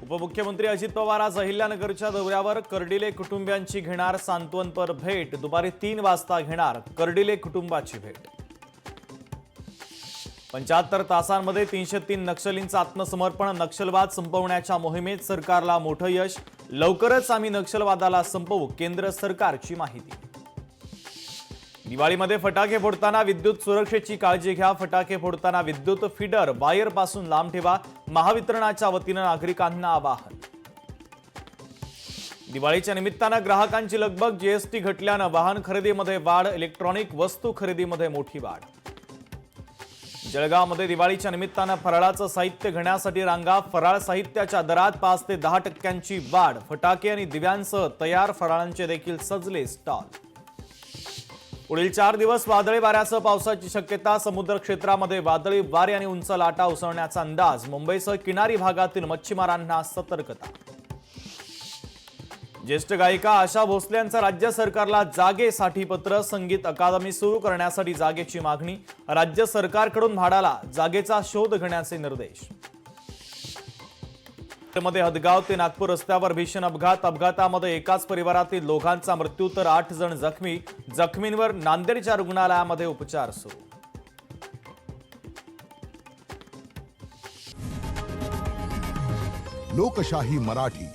उपमुख्यमंत्री अजित पवार आज अहिल्यानगरच्या दौऱ्यावर कर्डिले कुटुंबियांची घेणार सांत्वनपर भेट। दुपारी 3 वाजता घेणार कर्डिले कुटुंबाची भेट। 75 तासांमध्ये 303 नक्षलींचं आत्मसमर्पण। नक्षलवाद संपवण्याच्या मोहिमेत सरकारला मोठं यश। लवकरच आम्ही नक्षलवादाला संपवू, केंद्र सरकारची माहिती। दिवाळीमध्ये फटाके फोडताना विद्युत सुरक्षेची काळजी घ्या। फटाके फोडताना विद्युत फीडर वायर पासून लांब ठेवा, महावितरणाच्या वतीनं नागरिकांना आवाहन। दिवाळीच्या निमित्तानं ग्राहकांची लगबग। जीएसटी घटल्यानं वाहन खरेदीमध्ये वाढ, इलेक्ट्रॉनिक वस्तू खरेदीमध्ये मोठी वाढ। जळगावमध्ये दिवाळीच्या निमित्तानं फराळाचं साहित्य घेण्यासाठी रांगा। फराळ साहित्याच्या दरात 5 ते 10% वाढ। फटाके आणि दिव्यांसह तयार फराळांचे देखील सजले स्टॉल। पुढील 4 दिवस वादळी वाऱ्यासह पावसाची शक्यता। समुद्र क्षेत्रामध्ये वादळी वारे आणि उंच लाटा उसळण्याचा अंदाज। मुंबईसह किनारी भागातील मच्छीमारांना सतर्कता। ज्येष्ठ गायिका आशा भोसले यांचं राज्य सरकारला जागेसाठी पत्र। संगीत अकादमी सुरू करण्यासाठी जागेची मागणी। राज्य सरकारकडून म्हाडाला जागेचा शोध घेण्याचे निर्देश। मध्ये हदगाव ते नागपूर रस्त्यावर भीषण अपघात। अपघातामध्ये एकाच परिवारातील दोघांचा मृत्यू तर 8 जण जखमी। जखमींवर नांदेडच्या रुग्णालयामध्ये उपचार सुरू। लोकशाही मराठी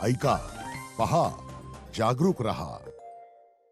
ऐका, पहा, जागरूक रहा।